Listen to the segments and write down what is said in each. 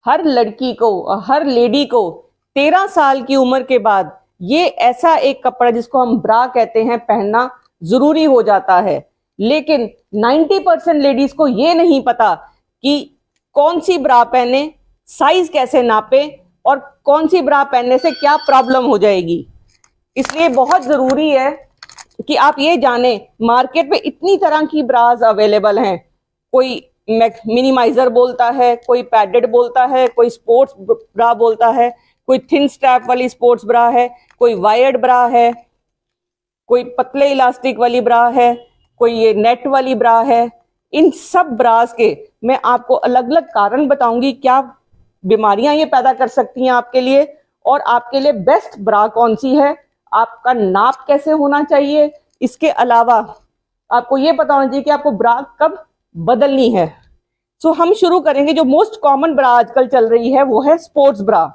हर लड़की को, हर लेडी को 13 साल की उम्र के बाद ये ऐसा एक कपड़ा जिसको हम ब्रा कहते हैं पहनना जरूरी हो जाता है। लेकिन 90% लेडीज को ये नहीं पता कि कौन सी ब्रा पहने, साइज कैसे नापे और कौन सी ब्रा पहनने से क्या प्रॉब्लम हो जाएगी। इसलिए बहुत जरूरी है कि आप ये जाने मार्केट में इतनी तरह की ब्राज अवेलेबल हैं। कोई मिनिमाइजर बोलता है, कोई पैडेड बोलता है, कोई स्पोर्ट्स ब्रा बोलता है, कोई थिन स्ट्रैप वाली स्पोर्ट्स ब्रा है, कोई वायर्ड ब्रा है, कोई पतले इलास्टिक वाली ब्रा है, कोई ये नेट वाली ब्रा है। इन सब ब्रास के मैं आपको अलग अलग कारण बताऊंगी, क्या बीमारियां ये पैदा कर सकती हैं आपके लिए, और आपके लिए बेस्ट ब्रा कौन सी है, आपका नाप कैसे होना चाहिए। इसके अलावा आपको ये पता होना चाहिए कि आपको ब्रा कब बदलनी है। सो हम शुरू करेंगे। जो मोस्ट कॉमन ब्रा आजकल चल रही है वो है स्पोर्ट्स ब्रा।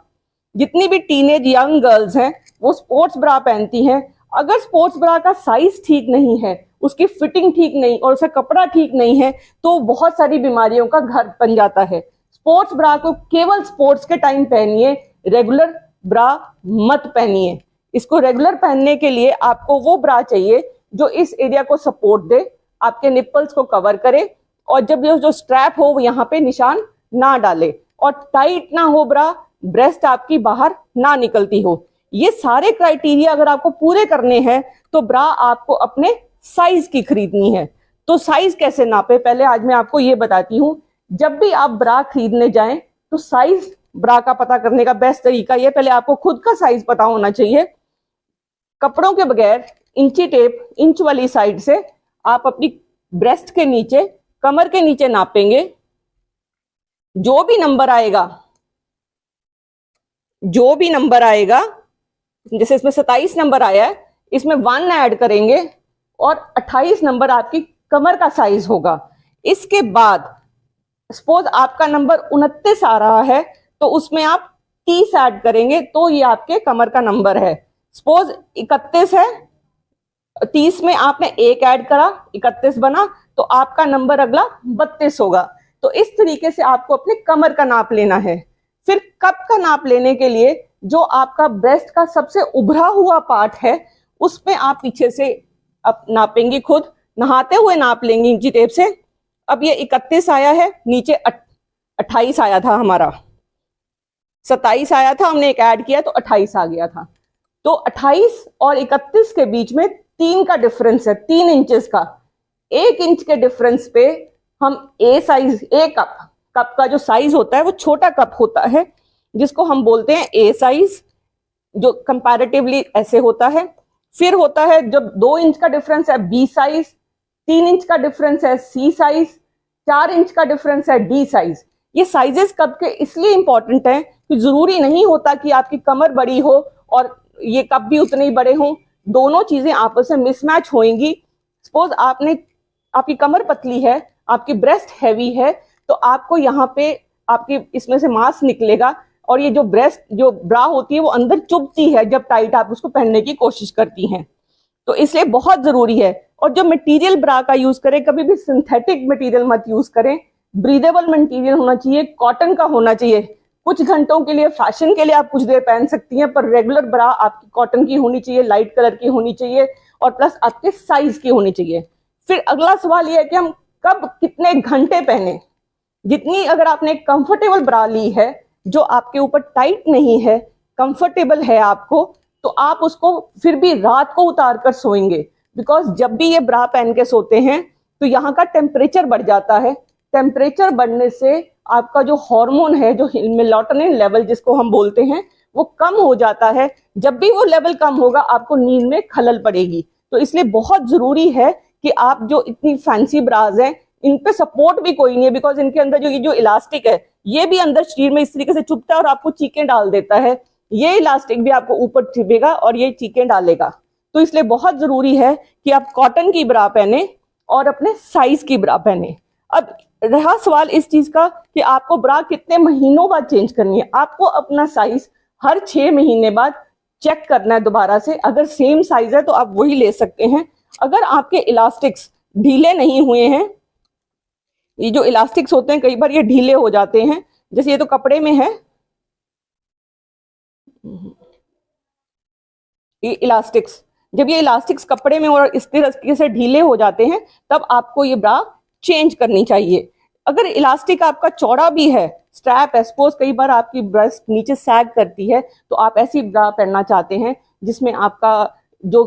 जितनी भी टीनेज यंग गर्ल्स हैं वो स्पोर्ट्स ब्रा पहनती हैं। अगर स्पोर्ट्स ब्रा का साइज ठीक नहीं है, उसकी फिटिंग ठीक नहीं और उसका कपड़ा ठीक नहीं है, तो बहुत सारी बीमारियों का घर बन जाता है। स्पोर्ट्स ब्रा को केवल स्पोर्ट्स के टाइम पहनिए, रेगुलर ब्रा मत पहनिए। इसको रेगुलर पहनने के लिए आपको वो ब्रा चाहिए जो इस एरिया को सपोर्ट दे, आपके निप्पल्स को कवर करे, और जब ये जो स्ट्रैप हो वो यहाँ पे निशान ना डाले, और टाइट ना हो ब्रा, ब्रेस्ट आपकी बाहर ना निकलती हो। ये सारे क्राइटेरिया अगर आपको पूरे करने हैं तो ब्रा आपको अपने साइज की खरीदनी है। तो साइज कैसे नापे, पहले आज मैं आपको ये बताती हूँ। जब भी आप ब्रा खरीदने जाएं तो साइज ब्रा का पता करने का बेस्ट तरीका ये, पहले आपको खुद का साइज पता होना चाहिए। कपड़ों के बगैर इंची टेप, इंच वाली साइड से आप अपनी ब्रेस्ट के नीचे, कमर के नीचे नापेंगे। जो भी नंबर आएगा, जैसे इसमें 27 नंबर आया है, इसमें 1 ऐड करेंगे और 28 नंबर आपकी कमर का साइज होगा। इसके बाद सपोज आपका नंबर 29 आ रहा है तो उसमें आप 30 ऐड करेंगे तो ये आपके कमर का नंबर है। सपोज 31 है, 30 में आपने 1 ऐड करा, 31 बना, तो आपका नंबर अगला 32 होगा। तो इस तरीके से आपको अपने कमर का नाप लेना है। फिर कप का नाप लेने के लिए जो आपका ब्रेस्ट का सबसे उभरा हुआ पार्ट है उसमें आप पीछे से अब नापेंगी, खुद नहाते हुए नाप लेंगी इंची टेप से। अब ये 31 आया है, नीचे 28 आया था, हमारा 27 आया था, हमने 1 ऐड किया तो 28 आ गया था। तो 28 और 31 के बीच में 3 का डिफरेंस है, 3 इंचेस का। 1 इंच के डिफरेंस पे हम कप का जो साइज होता है वो छोटा कप होता है जिसको हम बोलते हैं ए साइज, जो कंपैरेटिवली ऐसे होता है। फिर होता है जब 2 इंच का डिफरेंस है बी साइज, 3 इंच का डिफरेंस है सी साइज, 4 इंच का डिफरेंस है डी साइज। ये साइजेस कप के इसलिए इंपॉर्टेंट हैं कि जरूरी नहीं होता कि आपकी कमर बड़ी हो और ये कप भी उतने ही बड़े हों, दोनों चीजें आपस में मिसमैच होंगी। सपोज आपकी कमर पतली है, आपकी ब्रेस्ट हैवी है, तो आपको यहाँ पे आपकी इसमें से मांस निकलेगा और ये जो ब्रा होती है वो अंदर चुभती है जब टाइट आप उसको पहनने की कोशिश करती हैं। तो इसलिए बहुत जरूरी है। और जो मटेरियल ब्रा का यूज करें, कभी भी सिंथेटिक मटेरियल मत यूज करें। ब्रीदेबल मटेरियल होना चाहिए, कॉटन का होना चाहिए। कुछ घंटों के लिए, फैशन के लिए आप कुछ देर पहन सकती हैं, पर रेगुलर ब्रा आपकी कॉटन की होनी चाहिए, लाइट कलर की होनी चाहिए और प्लस आपके साइज की होनी चाहिए। फिर अगला सवाल यह है कि हम कब कितने घंटे पहने। जितनी अगर आपने कंफर्टेबल ब्रा ली है जो आपके ऊपर टाइट नहीं है, कंफर्टेबल है आपको, तो आप उसको फिर भी रात को उतार कर सोएंगे। बिकॉज जब भी ये ब्रा पहन के सोते हैं तो यहाँ का टेम्परेचर बढ़ जाता है। टेम्परेचर बढ़ने से आपका जो हार्मोन है, जो मेलाटोनिन लेवल जिसको हम बोलते हैं, वो कम हो जाता है। जब भी वो लेवल कम होगा आपको नींद में खलल पड़ेगी। तो इसलिए बहुत जरूरी है कि आप जो इतनी फैंसी ब्राज हैं इन पे सपोर्ट भी कोई नहीं है, बिकॉज इनके अंदर जो इलास्टिक है ये भी अंदर शरीर में इस तरीके से चुभता है और आपको चीखें डाल देता है। ये इलास्टिक भी आपको ऊपर चुभेगा और ये चीखें डालेगा। तो इसलिए बहुत जरूरी है कि आप कॉटन की ब्रा पहने और अपने साइज की ब्रा पहने। अब रहा सवाल इस चीज का कि आपको ब्रा कितने महीनों बाद चेंज करनी है। आपको अपना साइज हर 6 महीने बाद चेक करना है दोबारा से। अगर सेम साइज है तो आप वही ले सकते हैं। अगर आपके इलास्टिक्स ढीले नहीं हुए हैं, ये जो इलास्टिक्स होते हैं कई बार ये ढीले हो जाते हैं, जैसे ये तो कपड़े में है, ये इलास्टिक्स, जब ये इलास्टिक्स कपड़े में और इस तरीके से ढीले हो जाते हैं तब आपको ये ब्रा चेंज करनी चाहिए। अगर इलास्टिक आपका चौड़ा भी है, स्ट्रैप है, सपोज कई बार आपकी ब्रेस्ट नीचे सैग करती है, तो आप ऐसी ब्रा पहनना चाहते हैं जिसमें आपका जो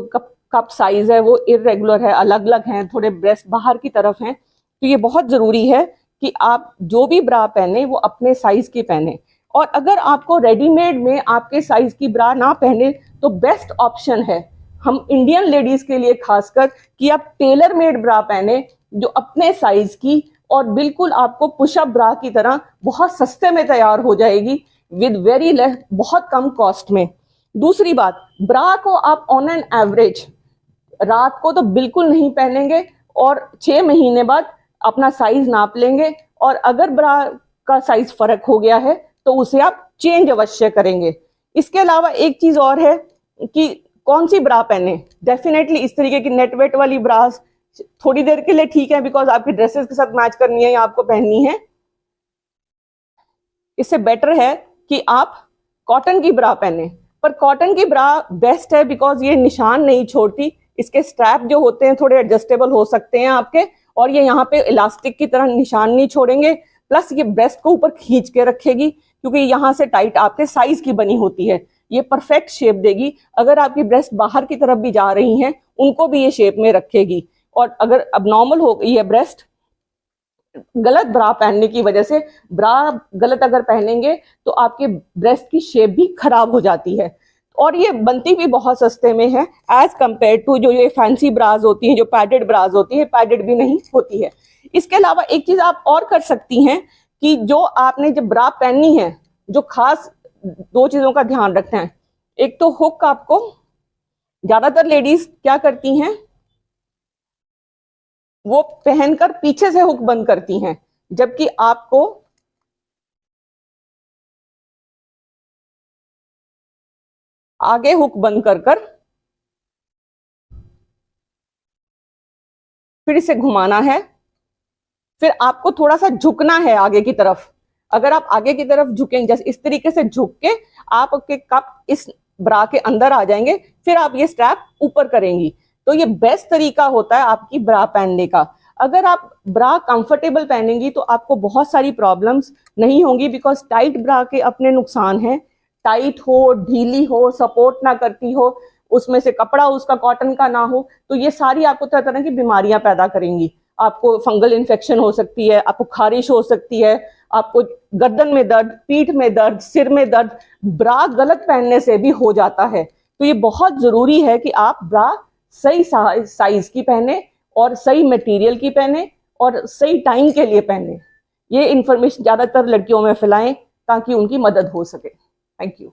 कप साइज है वो इरेगुलर है, अलग अलग हैं, थोड़े ब्रेस्ट बाहर की तरफ हैं, तो ये बहुत जरूरी है कि आप जो भी ब्रा पहने वो अपने साइज की पहने। और अगर आपको रेडीमेड में आपके साइज की ब्रा ना पहने तो बेस्ट ऑप्शन है हम इंडियन लेडीज के लिए खासकर कि आप टेलर मेड ब्रा पहने जो अपने साइज की और बिल्कुल आपको पुशअप ब्रा की तरह बहुत सस्ते में तैयार हो जाएगी विद वेरी लेस, बहुत कम कॉस्ट में। दूसरी बात, ब्रा को आप ऑन एन एवरेज रात को तो बिल्कुल नहीं पहनेंगे और 6 महीने बाद अपना साइज नाप लेंगे, और अगर ब्रा का साइज फर्क हो गया है तो उसे आप चेंज अवश्य करेंगे। इसके अलावा एक चीज और है कि कौन सी ब्रा पहने। डेफिनेटली इस तरीके की नेटवेट वाली ब्रास थोड़ी देर के लिए ठीक है, बिकॉज आपकी ड्रेसेस के साथ मैच करनी है या आपको पहननी है। इससे बेटर है कि आप कॉटन की ब्रा पहने, पर कॉटन की ब्रा बेस्ट है बिकॉज ये निशान नहीं छोड़ती, इसके स्ट्रैप जो होते हैं थोड़े एडजस्टेबल हो सकते हैं आपके, और ये यहाँ पे इलास्टिक की तरह निशान नहीं छोड़ेंगे, प्लस ये ब्रेस्ट को ऊपर खींच के रखेगी क्योंकि यहाँ से टाइट आपके साइज की बनी होती है, ये परफेक्ट शेप देगी। अगर आपकी ब्रेस्ट बाहर की तरफ भी जा रही हैं उनको भी ये शेप में रखेगी, और अगर अब नॉर्मल हो गई है ब्रेस्ट गलत ब्रा पहनने की वजह से, ब्रा गलत अगर पहनेंगे तो आपके ब्रेस्ट की शेप भी खराब हो जाती है, और ये बनती भी बहुत सस्ते में है एज कंपेयर टू जो ये फैंसी ब्राज होती हैं, जो पैडेड ब्राज होती है, पैडेड भी नहीं होती है। इसके अलावा एक चीज आप और कर सकती हैं कि जो आपने जब ब्रा पहननी है, जो खास 2 चीजों का ध्यान रखना है। एक तो हुक, आपको ज्यादातर लेडीज क्या करती हैं वो पहनकर पीछे से हुक बंद करती हैं, जबकि आपको आगे हुक बंद कर कर फिर इसे घुमाना है, फिर आपको थोड़ा सा झुकना है आगे की तरफ। अगर आप आगे की तरफ झुकेंगे, जैसे इस तरीके से झुक के आपके कप इस ब्रा के अंदर आ जाएंगे, फिर आप ये स्ट्रैप ऊपर करेंगी, तो ये बेस्ट तरीका होता है आपकी ब्रा पहनने का। अगर आप ब्रा कंफर्टेबल पहनेंगी तो आपको बहुत सारी प्रॉब्लम्स नहीं होंगी, बिकॉज टाइट ब्रा के अपने नुकसान हैं। टाइट हो, ढीली हो, सपोर्ट ना करती हो, उसमें से कपड़ा उसका कॉटन का ना हो, तो ये सारी आपको तरह तरह की बीमारियां पैदा करेंगी। आपको फंगल इन्फेक्शन हो सकती है, आपको खारिश हो सकती है, आपको गर्दन में दर्द, पीठ में दर्द, सिर में दर्द ब्रा गलत पहनने से भी हो जाता है। तो ये बहुत जरूरी है कि आप ब्रा सही साइज की पहने और सही मटेरियल की पहने और सही टाइम के लिए पहने। ये इंफॉर्मेशन ज्यादातर लड़कियों में फैलाएं ताकि उनकी मदद हो सके। Thank you.